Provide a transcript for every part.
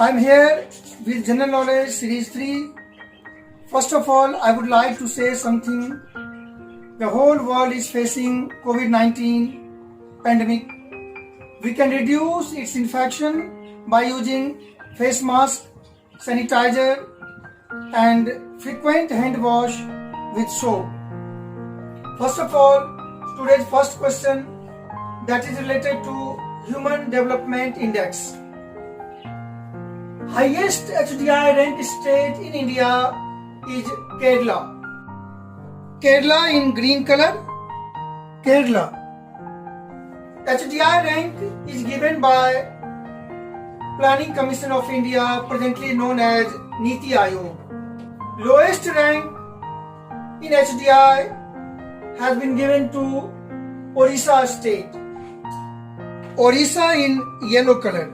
I'm here with General Knowledge Series 3. First of all, I would like to say something. The whole world is facing COVID-19 pandemic. We can reduce its infection by using face mask, sanitizer, and frequent hand wash with soap. First of all, today's first question that is related to Human Development Index. Highest HDI rank state in India is Kerala. Kerala in green color. Kerala. HDI rank is given by Planning Commission of India, presently known as Niti Aayog. Lowest rank in HDI has been given to Orissa state. Orissa in yellow color.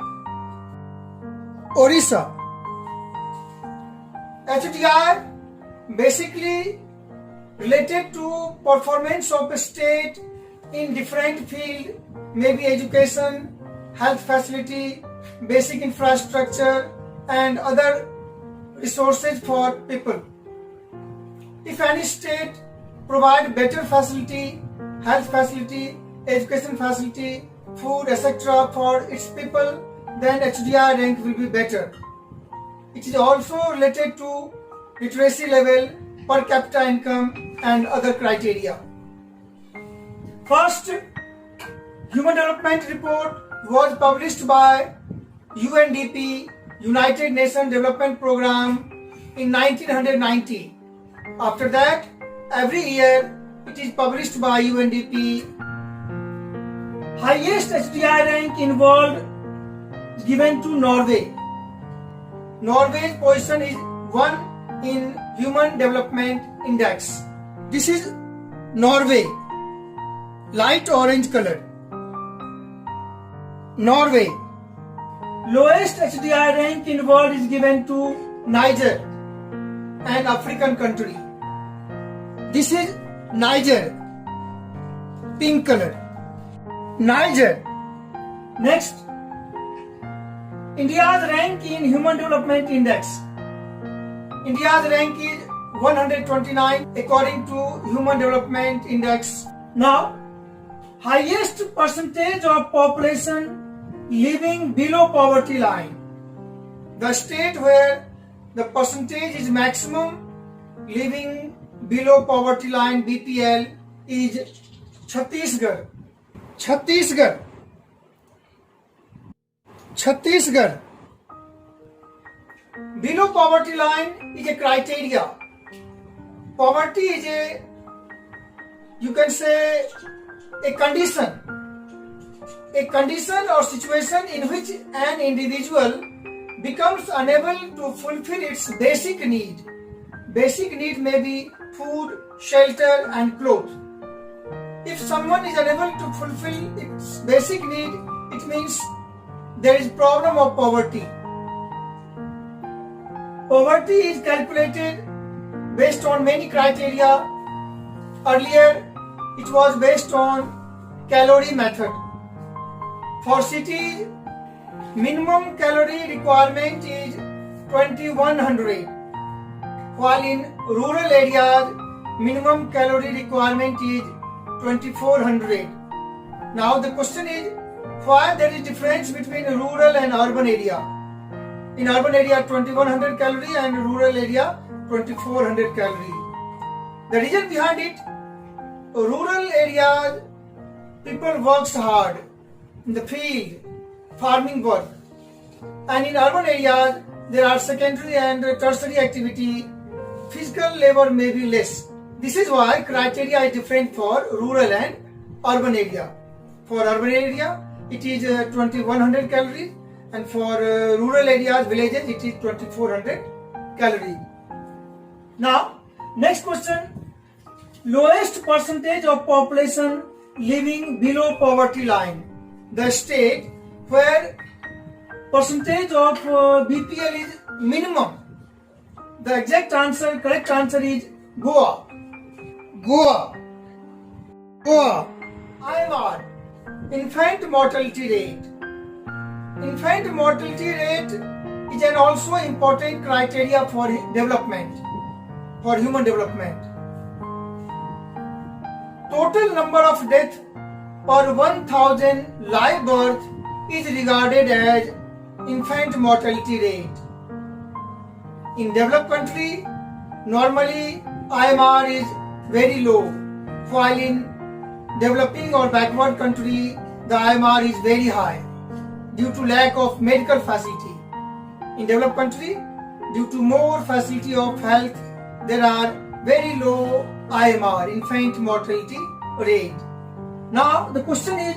Orissa. HDI basically related to performance of a state in different field, maybe education, health facility, basic infrastructure and other resources for people. If any state provide better facility, health facility, education facility, food, etc. for its people, then HDI rank will be better. It is also related to literacy level, per capita income and other criteria. First, Human Development Report was published by UNDP, United Nations Development Programme, in 1990. After that, every year it is published by UNDP. Highest HDI rank in world is given to Norway. Norway's position is 1 in Human Development Index. This is Norway, light orange color. Norway. Lowest HDI rank in world is given to Niger, an African country. This is Niger, pink color. Niger. Next, India's rank in Human Development Index. India's rank is 129 according to Human Development Index. Now, highest percentage of population living below poverty line. The state where the percentage is maximum living below poverty line, BPL, is Chhattisgarh. Chhattisgarh. Chhattisgarh. Below poverty line is a criteria. Poverty is a, you can say, a condition or situation in which an individual becomes unable to fulfill its basic need. Basic need may be food, shelter and clothes. If someone is unable to fulfill its basic need, it means there is problem of poverty. Poverty is calculated based on many criteria. Earlier, it was based on calorie method. For cities, minimum calorie requirement is 2100, while in rural areas, minimum calorie requirement is 2400. Now the question is, why there is difference between rural and urban area? In urban area 2100 calorie and rural area 2400 calorie. The reason behind it, rural areas people works hard in the field, farming work, and in urban areas there are secondary and tertiary activity, physical labor may be less. This is why criteria is different for rural and urban area. For urban area it is 2100 calories, and for rural areas, villages, it is 2400 calories. Now, next question. Lowest percentage of population living below poverty line. The state where percentage of BPL is minimum. The exact answer, correct answer is Goa. Goa. Goa. IMR. Infant mortality rate. Infant mortality rate is an also important criteria for development, for human development. Total number of death per 1000 live birth is regarded as infant mortality rate. In developed country, normally IMR is very low, while in developing or backward country, the IMR is very high due to lack of medical facility. In developed country, due to more facility of health, there are very low IMR, infant mortality rate. Now the question is,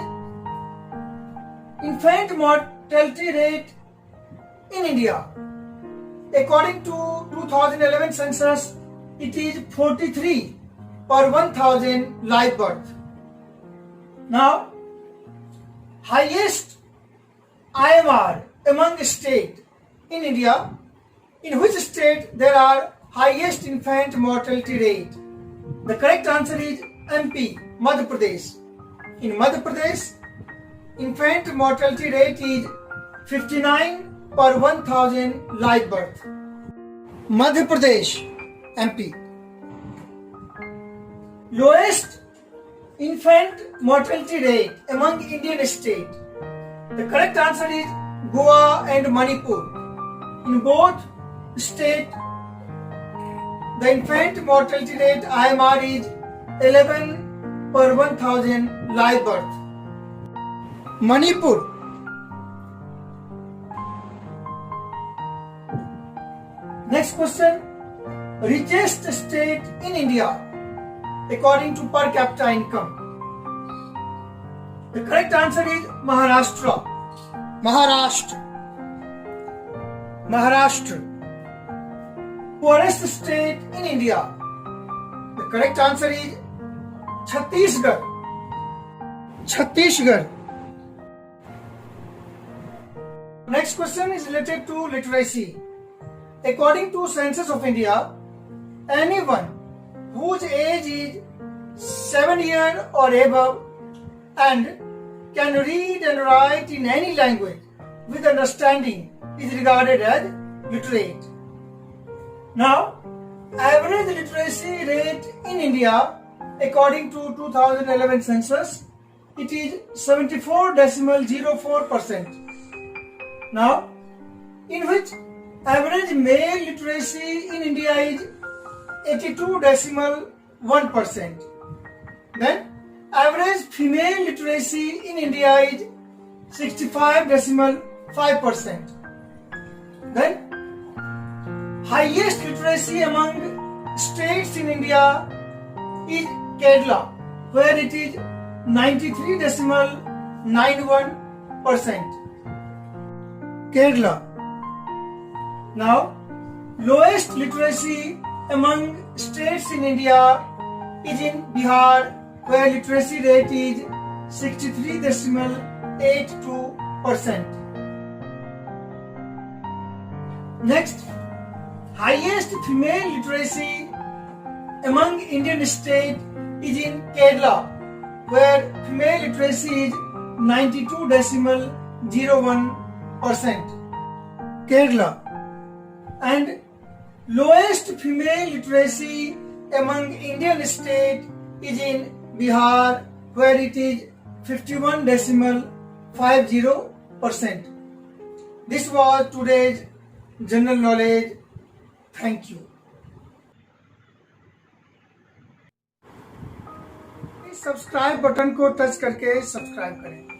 infant mortality rate in India. According to 2011 census, it is 43 per 1000 live birth. Now, highest IMR among state in India, in which state there are highest infant mortality rate? The correct answer is MP, Madhya Pradesh. In Madhya Pradesh, infant mortality rate is 59 per 1000 live birth. Madhya Pradesh, MP. Lowest infant mortality rate among Indian states. The correct answer is Goa and Manipur. In both states, the infant mortality rate IMR is 11 per 1000 live birth. Manipur. Next question. Richest state in India according to per capita income. The correct answer is Maharashtra. Maharashtra. Poorest state in India. The correct answer is Chhattisgarh. Next question is related to literacy. According to Census of India, anyone whose age is 7 years or above and can read and write in any language with understanding is regarded as literate. Now, average literacy rate in India according to 2011 census, it is 74.04%. Now, in which average male literacy in India is 82.1%. Then average female literacy in India is 65.5%. Then highest literacy among states in India is Kerala, where it is 93.91%. Kerala. Now, lowest literacy among states in India is in Bihar, where literacy rate is 63.82%. Next, highest female literacy among Indian states is in Kerala, where female literacy is 92.01%. Kerala. And lowest female literacy among Indian states is in Bihar, where it is 51.50%. This was today's general knowledge. Thank you. Subscribe button को touch करके subscribe करें.